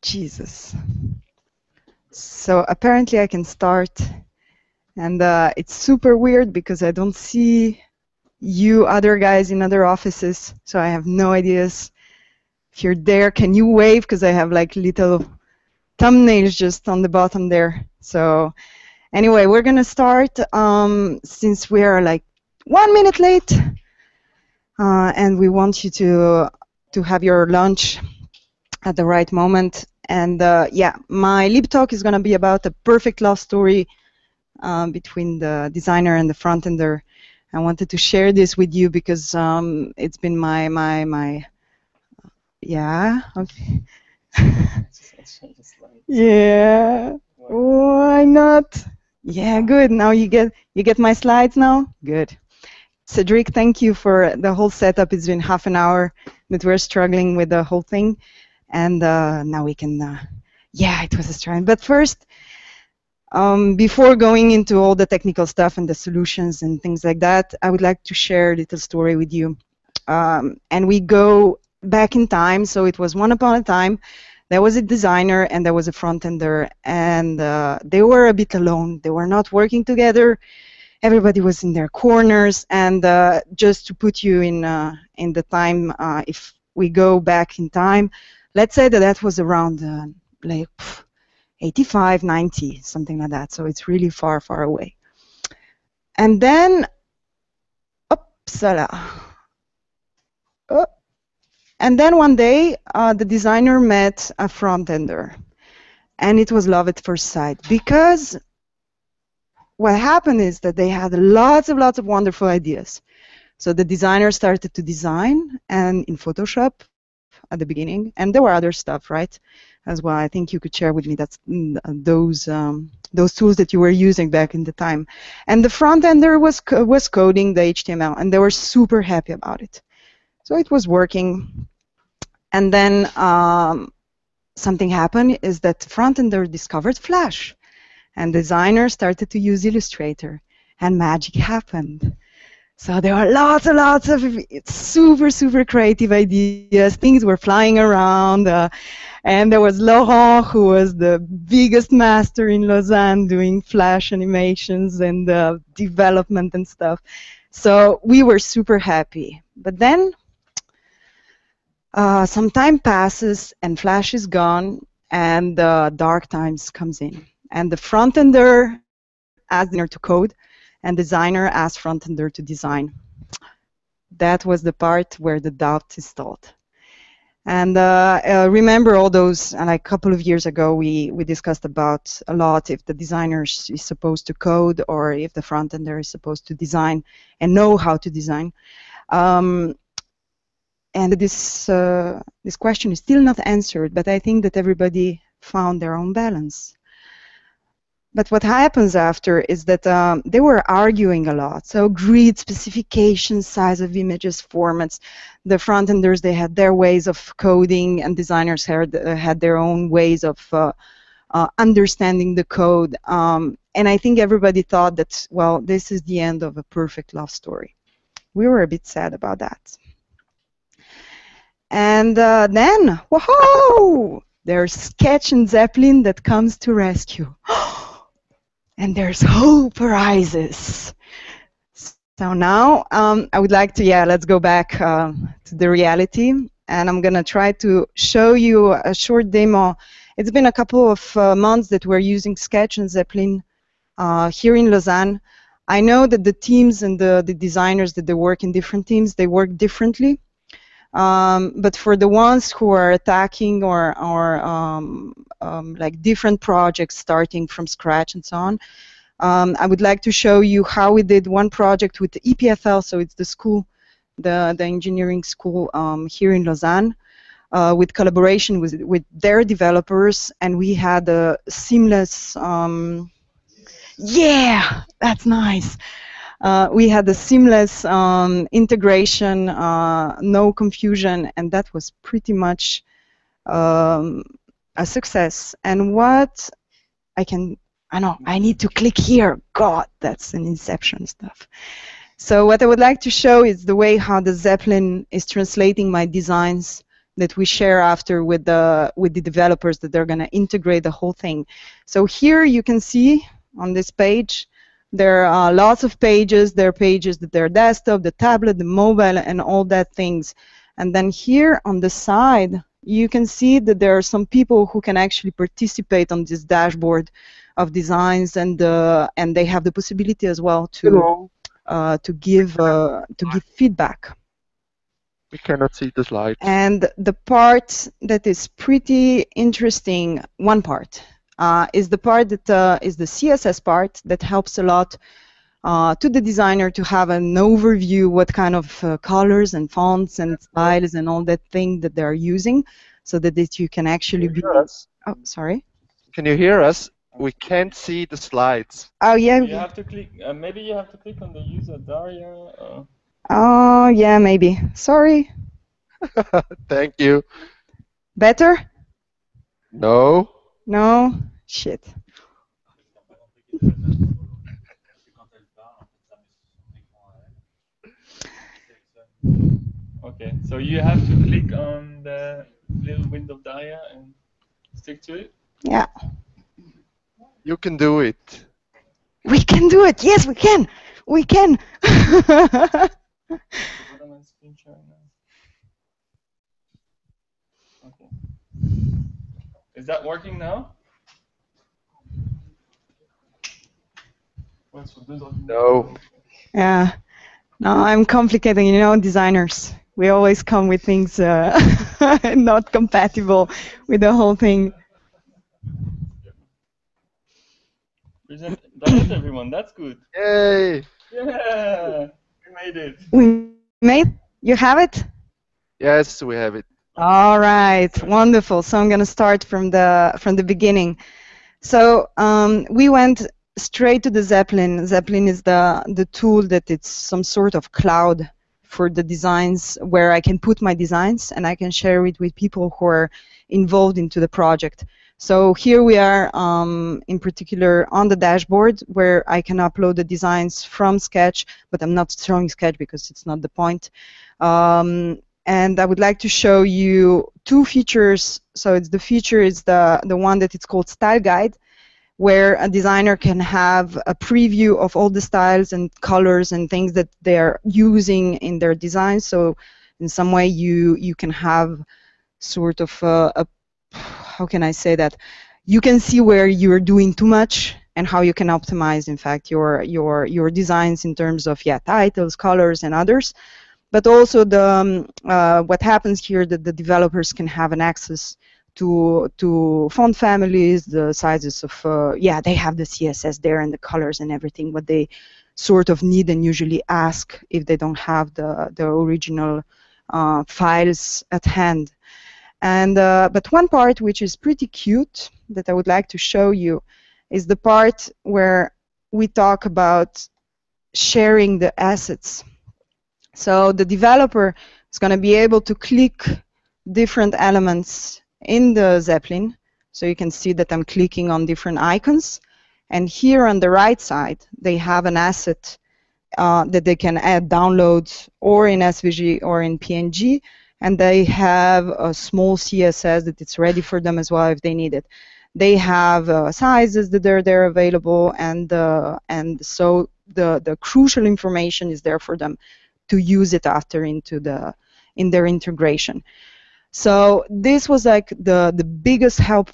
Jesus. So apparently I can start, and it's super weird because I don't see you other guys in other offices, so I have no ideas. If you're there, can you wave? Because I have like little thumbnails just on the bottom there. So anyway, we're gonna start since we are like 1 minute late, and we want you to have your lunch at the right moment. And yeah, my Liip Talk is gonna be about a perfect love story between the designer and the front-ender. I wanted to share this with you because it's been my yeah, okay. Yeah, why not? Yeah, good. Now you get my slides now? Good. Cedric, thank you for the whole setup. It's been half an hour that we're struggling with the whole thing. And now we can, yeah, it was a struggle. But first, before going into all the technical stuff and the solutions and things like that, I would like to share a little story with you. And we go back in time. So it was one upon a time. There was a designer and there was a front-ender, and they were a bit alone. They were not working together. Everybody was in their corners. And just to put you in the time, if we go back in time, let's say that that was around like 85, 90, something like that. So it's really far, far away. And then, upsala. Oh. And then one day, the designer met a front-ender. And it was love at first sight. Because what happened is that they had lots of wonderful ideas. So the designer started to design, and in Photoshop at the beginning, and there were other stuff, right, as well. I think you could share with me that's those tools that you were using back in the time. And the front-ender was coding the HTML, and they were super happy about it. So it was working. And then something happened is that front-ender discovered Flash. And designer started to use Illustrator, and magic happened. So there were lots of super creative ideas. Things were flying around, and there was Laurent, who was the biggest master in Lausanne doing Flash animations and development and stuff. So we were super happy. But then some time passes, and Flash is gone, and dark times comes in. And the front-ender asked designer to code, and designer asked front-ender to design. That was the part where the doubt is stalled. And remember all those, and like a couple of years ago, we discussed about a lot if the designer is supposed to code or if the front-ender is supposed to design and know how to design. And this question is still not answered, but I think that everybody found their own balance. But what happens after is that they were arguing a lot. So grid, specifications, size of images, formats. The front-enders, they had their ways of coding, and designers had their own ways of understanding the code. And I think everybody thought that, well, this is the end of a perfect love story. We were a bit sad about that. And then, whoa! There's Sketch and Zeppelin that comes to rescue. And there's hope arises. So now I would like to, let's go back to the reality. And I'm going to try to show you a short demo. It's been a couple of months that we're using Sketch and Zeppelin here in Lausanne. I know that the teams and the designers that they work in different teams, they work differently. But for the ones who are attacking or like different projects starting from scratch and so on, I would like to show you how we did one project with the EPFL, so it's the school, the engineering school here in Lausanne, with collaboration with their developers, and we had a seamless, yeah, that's nice. We had a seamless integration, no confusion, and that was pretty much a success. And what I know, I need to click here. God, that's an Inception stuff. So what I would like to show is the way how the Zeppelin is translating my designs that we share after with the developers that they're going to integrate the whole thing. So here you can see on this page there are lots of pages. There are pages that they're desktop, the tablet, the mobile, and all that things. And then here on the side you can see that there are some people who can actually participate on this dashboard of designs, and they have the possibility as well to give feedback. We cannot see the slides. And the part that is pretty interesting, one part, is the part that is the CSS part that helps a lot to the designer to have an overview what kind of colors and fonts and styles and all that thing that they're using, so that you can actually be... Oh, sorry? Can you hear us? We can't see the slides. Oh, yeah. You have to click, maybe you have to click on the user Darja. Oh, yeah, maybe. Sorry. Thank you. Better? No. No? Shit. Okay, so you have to click on the little window Darja and stick to it? Yeah. You can do it. We can do it. Yes, we can. We can. Okay. Is that working now? No. Yeah. No, I'm complicating. You know, designers. We always come with things not compatible with the whole thing. That is everyone. That's good. Yay! Yeah, we made it. We made. You have it? Yes, we have it. All right, wonderful. So I'm going to start from the beginning. So we went straight to the Zeppelin. Zeppelin is the tool that it's some sort of cloud for the designs, where I can put my designs and I can share it with people who are involved into the project. So here we are, in particular, on the dashboard, where I can upload the designs from Sketch, but I'm not showing Sketch because it's not the point. And I would like to show you two features. So the feature is the one that it's called Style Guide, where a designer can have a preview of all the styles and colors and things that they're using in their designs. So in some way you can have sort of how can I say that? You can see where you're doing too much and how you can optimize, in fact, your designs in terms of titles, colors, and others. But also what happens here, that the developers can have an access to font families, the sizes of they have the CSS there and the colors and everything, what they sort of need and usually ask if they don't have the original files at hand. And but one part which is pretty cute that I would like to show you is the part where we talk about sharing the assets. So the developer is going to be able to click different elements in the Zeppelin. So you can see that I'm clicking on different icons. And here on the right side, they have an asset that they can add downloads or in SVG or in PNG. And they have a small CSS that it's ready for them as well if they need it. They have sizes that are there available, and so the crucial information is there for them to use it after in their integration. So this was like the biggest help,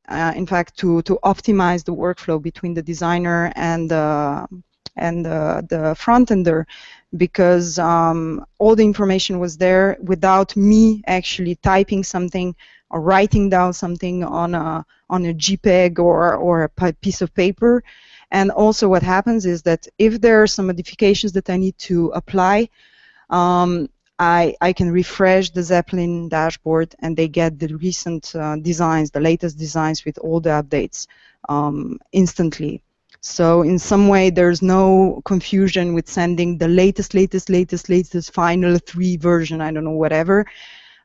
in fact, to optimize the workflow between the designer and the front-ender, because all the information was there without me actually typing something or writing down something on a JPEG or a piece of paper. And also what happens is that if there are some modifications that I need to apply, I can refresh the Zeppelin dashboard and they get the recent designs, the latest designs with all the updates instantly. So in some way there's no confusion with sending the latest final 3 version, I don't know, whatever.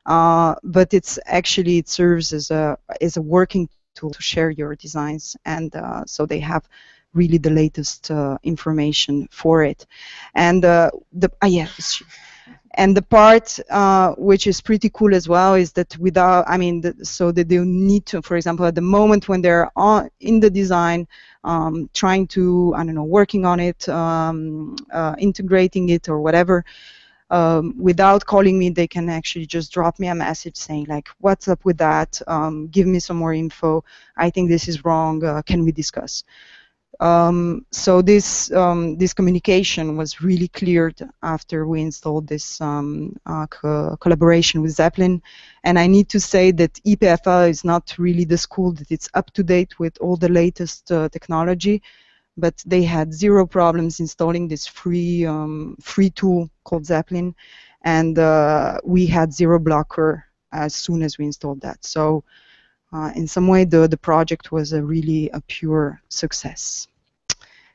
But it serves as a working tool to share your designs, and so they have really the latest information for it. And And the part which is pretty cool as well is that without, I mean, so that they need to, for example, at the moment when they're in the design, trying to, I don't know, working on it, integrating it or whatever, without calling me, they can actually just drop me a message saying like, what's up with that? Give me some more info. I think this is wrong. Can we discuss? So this communication was really cleared after we installed this collaboration with Zeppelin. And I need to say that EPFL is not really the school that it's up to date with all the latest technology, but they had zero problems installing this free tool called Zeppelin, and we had zero blocker as soon as we installed that. So in some way, the project was really a pure success.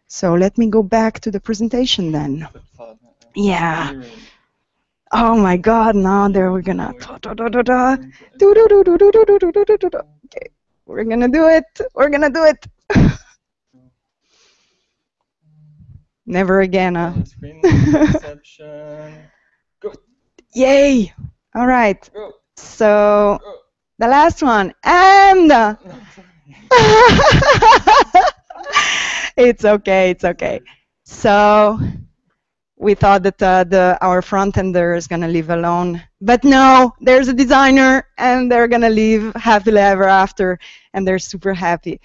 So let me go back to the presentation then. Yeah. Oh my God! Now there we're gonna. Okay, we're gonna do it. We're gonna do it. Never again, huh? Yay! All right. So the last one, and it's okay. It's okay. So we thought that our front ender is gonna live alone, but no, there's a designer, and they're gonna live happily ever after, and they're super happy.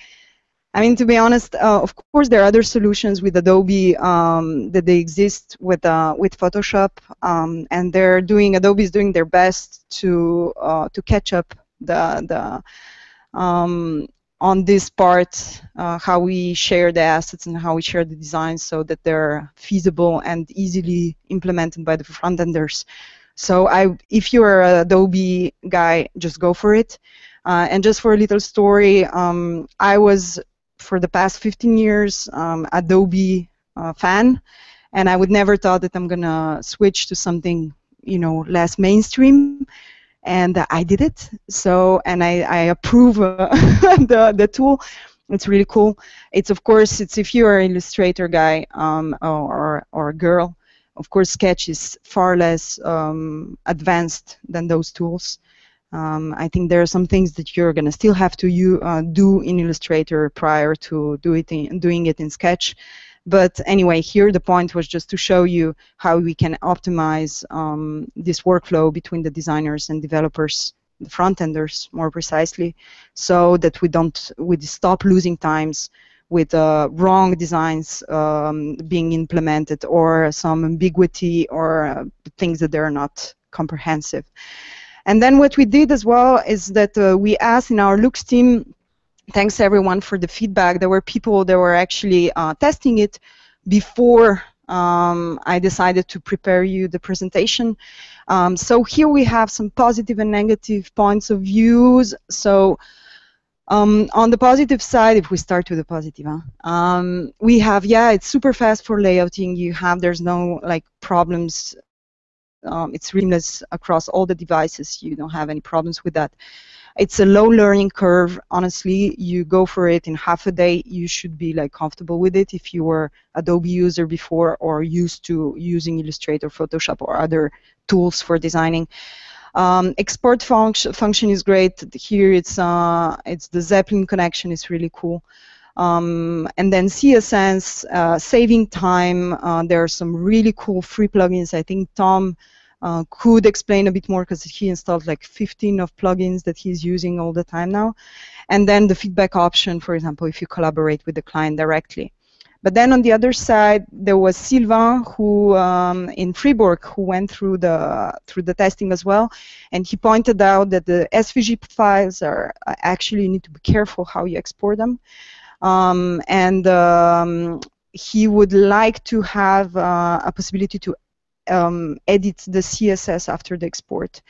I mean, to be honest, of course, there are other solutions with Adobe that they exist with Photoshop, and Adobe is doing their best to catch up on this part, how we share the assets and how we share the designs so that they're feasible and easily implemented by the front enders. So if you're an Adobe guy, just go for it. And just for a little story, I was, for the past 15 years, Adobe fan, and I would never thought that I'm gonna switch to something, less mainstream, and I did it. So, and I approve the tool. It's really cool. It's, of course, if you're an Illustrator guy or a girl, of course, Sketch is far less advanced than those tools. I think there are some things that you're going to still have to do in Illustrator prior to doing it in Sketch. But anyway, here the point was just to show you how we can optimize this workflow between the designers and developers, the front-enders more precisely, so that we stop losing times with wrong designs being implemented, or some ambiguity, or things that are not comprehensive. And then what we did as well is that we asked in our looks team, thanks everyone for the feedback. There were people that were actually testing it before I decided to prepare you the presentation. So here we have some positive and negative points of views. So on the positive side, if we start with the positive, we have, it's super fast for layouting. There's no problems. It's really seamless across all the devices. You don't have any problems with that. It's a low learning curve. Honestly, you go for it in half a day. You should be comfortable with it if you were Adobe user before or used to using Illustrator, Photoshop, or other tools for designing. Export function is great. Here it's the Zeppelin connection is really cool. And then CSS, saving time. There are some really cool free plugins. I think Tom could explain a bit more because he installed 15 of plugins that he's using all the time now. And then the feedback option, for example, if you collaborate with the client directly. But then on the other side, there was Sylvain, who in Fribourg, who went through the testing as well, and he pointed out that the SVG files are actually, you need to be careful how you export them. He would like to have a possibility to edit the CSS after the export.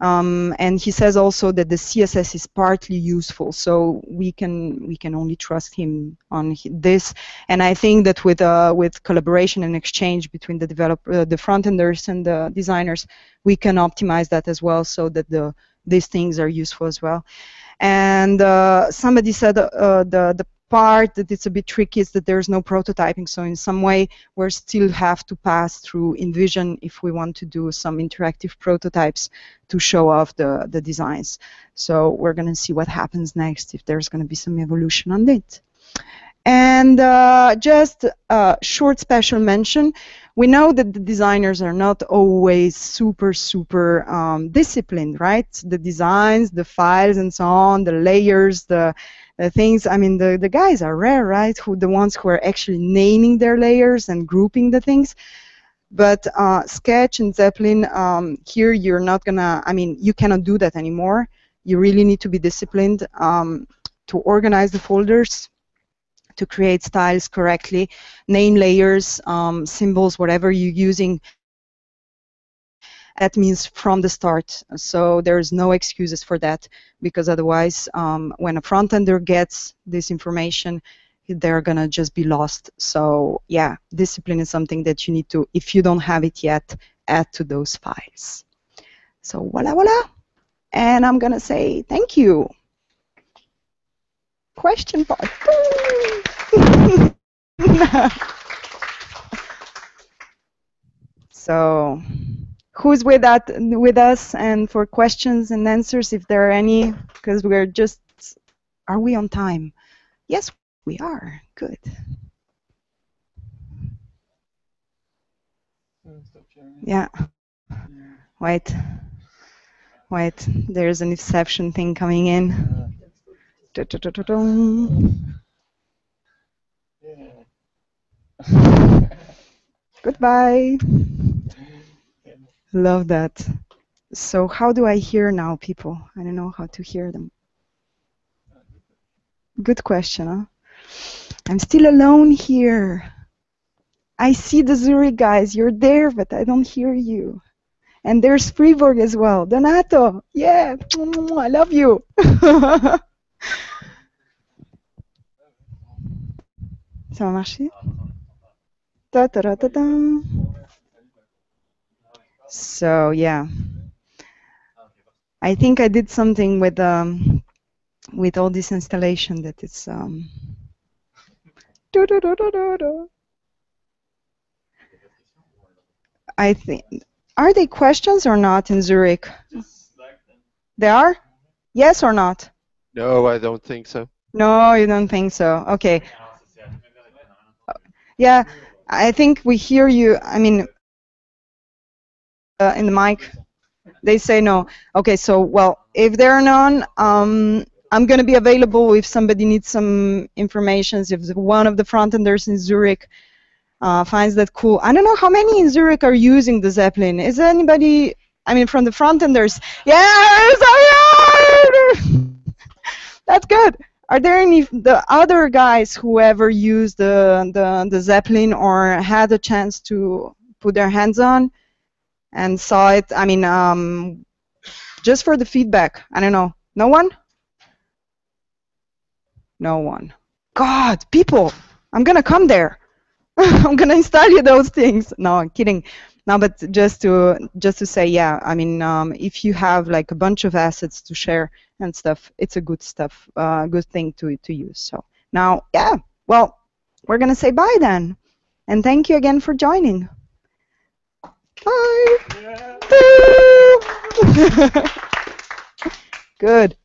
And he says also that the CSS is partly useful, so we can only trust him on this. And I think that with collaboration and exchange between the front-enders and the designers, we can optimize that as well, so that these things are useful as well. And somebody said the part that it's a bit tricky is that there's no prototyping. So in some way, we still have to pass through InVision if we want to do some interactive prototypes to show off the designs. So we're going to see what happens next, if there's going to be some evolution on it. And just a short special mention, we know that the designers are not always super disciplined, right? The designs, the files and so on, the layers, the things. I mean, the guys are rare, right? The ones who are actually naming their layers and grouping the things. But Sketch and Zeppelin, here you're not gonna, I mean, you cannot do that anymore. You really need to be disciplined to organize the folders, to create styles correctly, name layers, symbols, whatever you're using. That means from the start. So there's no excuses for that, because otherwise, when a front-ender gets this information, they're gonna just be lost. So yeah, discipline is something that you need to, if you don't have it yet, add to those files. So voila, voila. And I'm gonna say thank you. Question part. So who's with us and for questions and answers, if there are any, because we're just, are we on time? Yes, we are. Good. Yeah. Wait, there's an exception thing coming in. Goodbye. Love that. So how do I hear now, people? I don't know how to hear them. Good question, huh? I'm still alone here. I see the Zurich guys. You're there, but I don't hear you. And there's Fribourg as well. Donato, yeah, I love you. Ça va marcher? Ta -ta -ta -ta -ta. So yeah, I think I did something with all this installation that it's I think, are they questions or not in Zurich? They are? Yes or not? No, I don't think so. No, you don't think so. Okay. Yeah, I think we hear you. I mean, in the mic, they say no. Okay, so, well, if there are none, I'm going to be available if somebody needs some information. If one of the front-enders in Zurich finds that cool. I don't know how many in Zurich are using the Zeppelin. Is there anybody, I mean, from the front-enders? Yes, that's good. Are there any the other guys who ever used the Zeppelin or had a chance to put their hands on and saw it? I mean, just for the feedback. I don't know. No one? No one. God, people, I'm gonna come there. I'm gonna install you those things. No, I'm kidding. No, but just to say, yeah. I mean, if you have like a bunch of assets to share and stuff, it's a good good thing to use. So now, yeah. Well, we're gonna say bye then, and thank you again for joining. Bye. Yeah. Good.